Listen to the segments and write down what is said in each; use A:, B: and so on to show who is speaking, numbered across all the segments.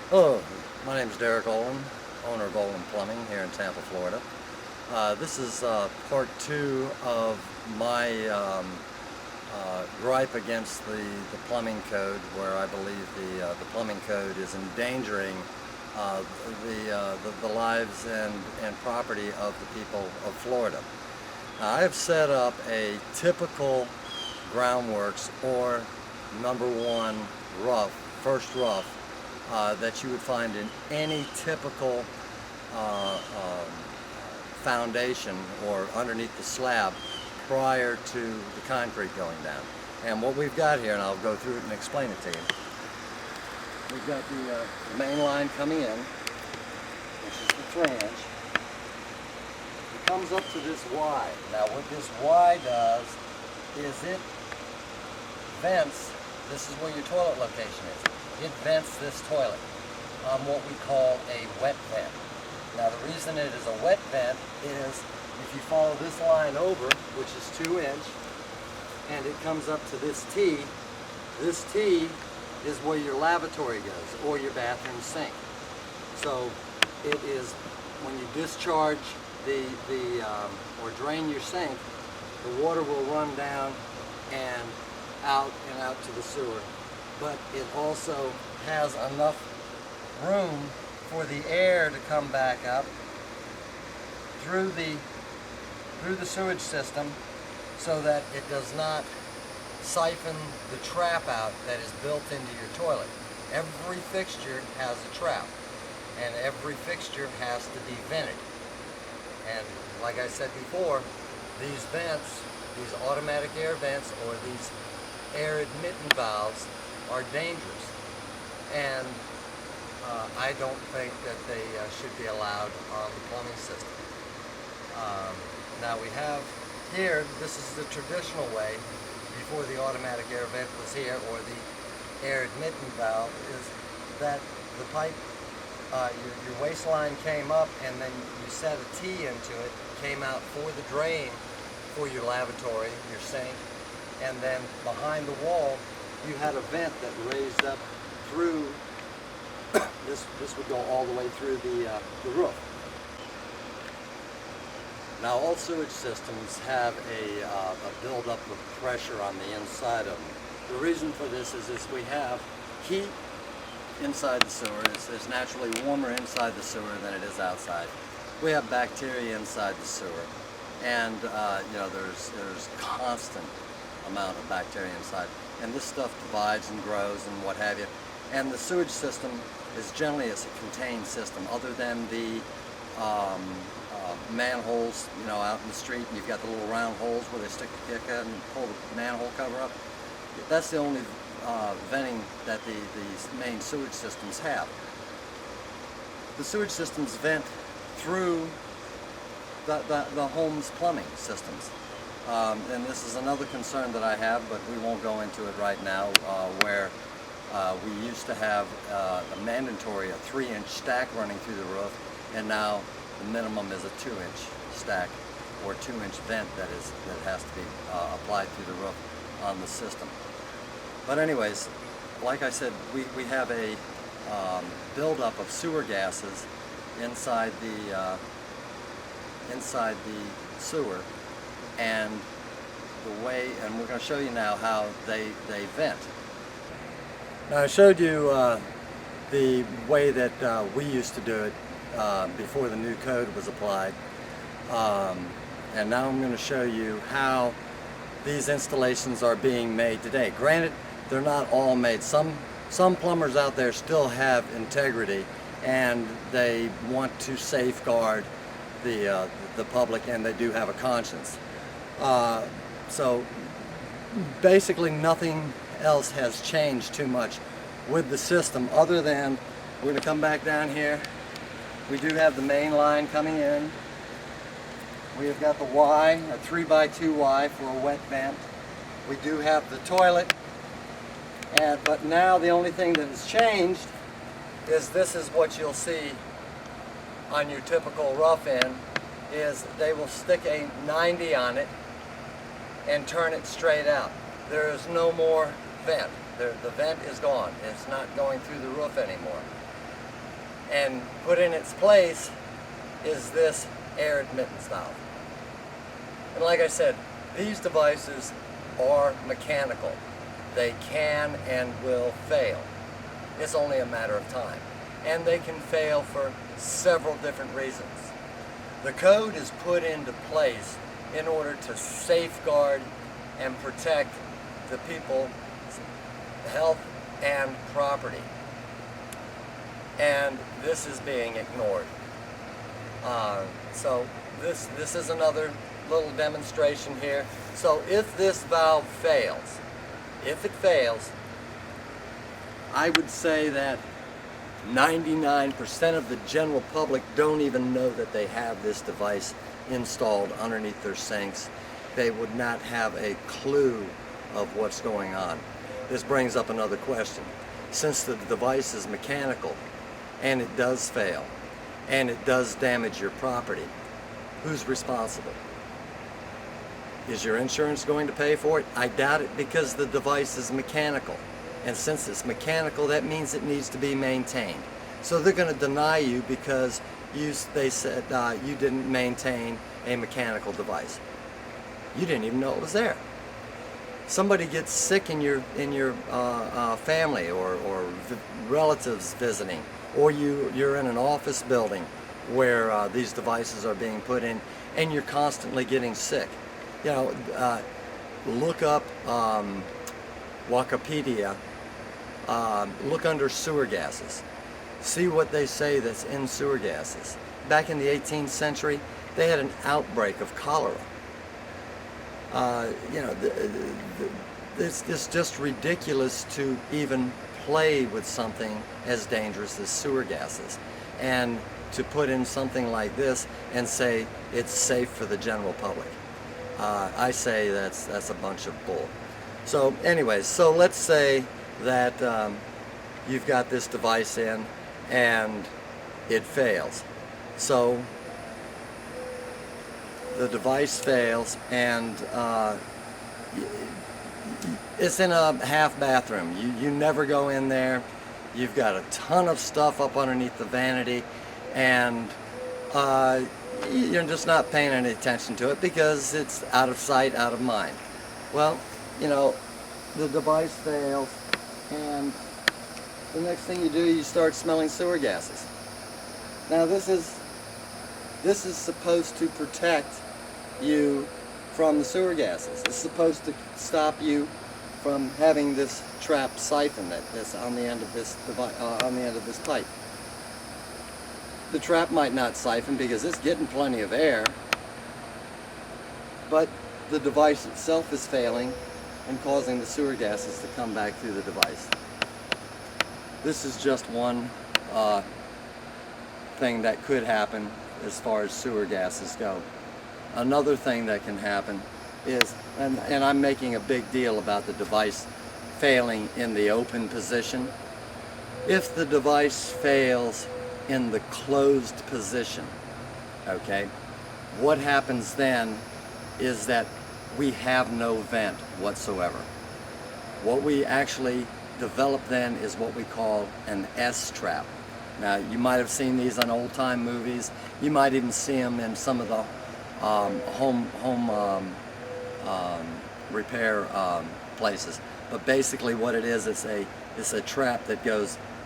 A: Hello, my name is Derek Olin, owner of Olin Plumbing here in Tampa, Florida. This is part two of my gripe against the plumbing code, where I believe the plumbing code is endangering the lives and property of the people of Florida. I have set up a typical groundworks or number one rough, first rough, that you would find in any typical foundation or underneath the slab prior to the concrete going down. And what we've got here, and I'll go through it and explain it to you. We've got the main line coming in, which is the 3 inch. It comes up to this Y. Now what this Y does is it vents, this is where your toilet location is. It vents this toilet on what we call a wet vent. Now the reason it is a wet vent is if you follow this line over, which is 2 inch, and it comes up to this T is where your lavatory goes, or your bathroom sink. So it is, when you discharge or drain your sink, the water will run down and out to the sewer. But it also has enough room for the air to come back up through the sewage system, so that it does not siphon the trap out that is built into your toilet. Every fixture has a trap, and every fixture has to be vented. And like I said before, these vents, these automatic air vents, or these air admitting valves, are dangerous, and I don't think that they should be allowed on the plumbing system. Now we have here, this is the traditional way before the automatic air vent was here, or the air admitting valve, is that the pipe, your waistline came up and then you set a T into it, came out for the drain for your lavatory, your sink, and then behind the wall you had a vent that raised up through, this would go all the way through the roof. Now all sewage systems have a buildup of pressure on the inside of them. The reason for this is we have heat inside the sewer. It's naturally warmer inside the sewer than it is outside. We have bacteria inside the sewer, and there's constant amount of bacteria inside, and this stuff divides and grows and what have you. And the sewage system is generally a contained system, other than the manholes, out in the street, and you've got the little round holes where they stick the kick in and pull the manhole cover up. That's the only venting that these main sewage systems have. The sewage systems vent through the home's plumbing systems. And this is another concern that I have, but we won't go into it right now, where we used to have a mandatory 3 inch stack running through the roof, and now the minimum is a 2 inch stack or 2 inch vent that has to be applied through the roof on the system. But anyways, like I said, we have a buildup of sewer gases inside the sewer, and we're going to show you now how they vent. Now I showed you the way that we used to do it before the new code was applied, and now I'm going to show you how these installations are being made today. Granted, they're not all made. Some plumbers out there still have integrity, and they want to safeguard the public, and they do have a conscience. So basically nothing else has changed too much with the system, other than we're going to come back down here. We do have the main line coming in. We have got the Y, a 3x2 Y for a wet vent. We do have the toilet, but now the only thing that has changed is this is what you'll see on your typical rough end, is they will stick a 90 on it and turn it straight out. There is no more vent. The vent is gone. It's not going through the roof anymore. And put in its place is this air admittance valve. And like I said, these devices are mechanical. They can and will fail. It's only a matter of time. And they can fail for several different reasons. The code is put into place in order to safeguard and protect the people's health and property. And this is being ignored. So this is another little demonstration here. So if this valve fails, I would say that 99% of the general public don't even know that they have this device installed underneath their sinks. They would not have a clue of what's going on. This brings up another question. Since the device is mechanical and it does fail and it does damage your property, who's responsible? Is your insurance going to pay for it? I doubt it, because the device is mechanical. And since it's mechanical, that means it needs to be maintained. So they're going to deny you because they said you didn't maintain a mechanical device. You didn't even know it was there. Somebody gets sick in your family or relatives visiting, or you're in an office building where these devices are being put in, and you're constantly getting sick. You know, look up Wikipedia, look under sewer gases. See what they say that's in sewer gases. Back in the 18th century, they had an outbreak of cholera. You know, it's just ridiculous to even play with something as dangerous as sewer gases, and to put in something like this and say it's safe for the general public. I say that's a bunch of bull. So anyways, so let's say that you've got this device in and it fails. So the device fails, and it's in a half bathroom. You never go in there. You've got a ton of stuff up underneath the vanity, and you're just not paying any attention to it because it's out of sight, out of mind. Well, you know, the device fails, and the next thing you do, you start smelling sewer gases. Now this is supposed to protect you from the sewer gases. It's supposed to stop you from having this trapped siphon that's on the end of this device, on the end of this pipe. The trap might not siphon because it's getting plenty of air, but the device itself is failing and causing the sewer gases to come back through the device. This is just one thing that could happen as far as sewer gases go. Another thing that can happen is, and I'm making a big deal about the device failing in the open position. If the device fails in the closed position, okay, what happens then is that we have no vent whatsoever. What we actually develop then is what we call an S-trap. Now, you might have seen these on old-time movies. You might even see them in some of the home repair places. But basically what it is, it's a trap that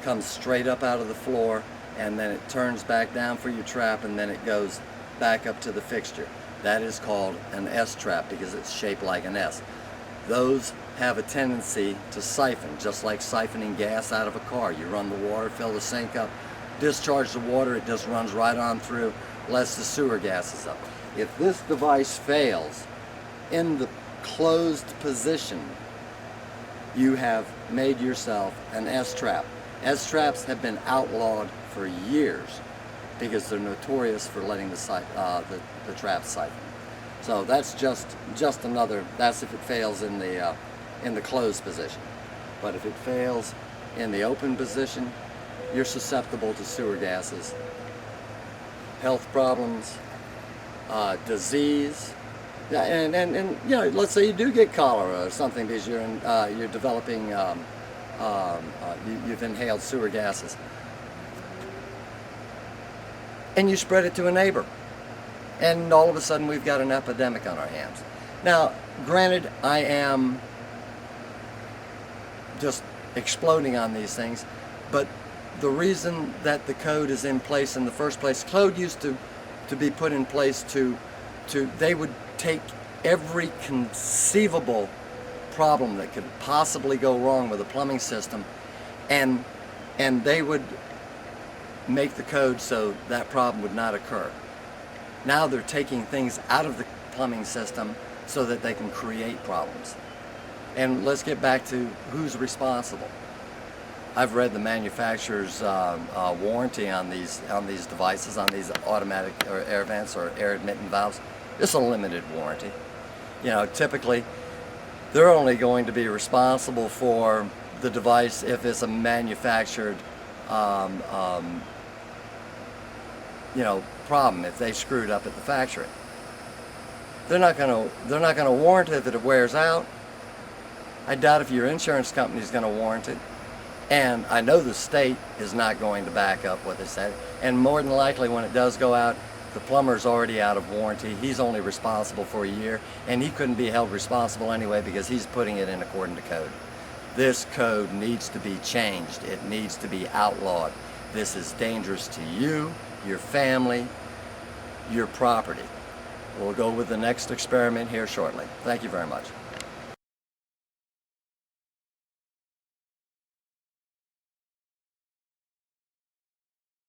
A: comes straight up out of the floor, and then it turns back down for your trap, and then it goes back up to the fixture. That is called an S-trap because it's shaped like an S. Those have a tendency to siphon, just like siphoning gas out of a car. You run the water, fill the sink up, discharge the water, it just runs right on through, lets the sewer gases up. If this device fails in the closed position, you have made yourself an S-trap. S-traps have been outlawed for years because they're notorious for letting the trap siphon. So that's just another. That's if it fails in the closed position. But if it fails in the open position, you're susceptible to sewer gases, health problems, disease, and you know, let's say you do get cholera or something because you're developing you've inhaled sewer gases. and you spread it to a neighbor. And all of a sudden we've got an epidemic on our hands. Now, granted, I am just exploding on these things, but the reason that the code is in place in the first place, code used to be put in place to they would take every conceivable problem that could possibly go wrong with a plumbing system, and they would make the code so that problem would not occur. Now they're taking things out of the plumbing system so that they can create problems. And let's get back to who's responsible. I've read the manufacturer's warranty on these devices, on these automatic or air vents or air admitting valves. It's a limited warranty. You know, typically they're only going to be responsible for the device if it's a manufactured problem, if they screwed up at the factory. They're not going to warrant it if it wears out. I doubt if your insurance company is going to warrant it. And I know the state is not going to back up what they said. And more than likely when it does go out, the plumber's already out of warranty. He's only responsible for a year, and he couldn't be held responsible anyway because he's putting it in according to code. This code needs to be changed. It needs to be outlawed. This is dangerous to you, your family, your property. We'll go with the next experiment here shortly. Thank you very much.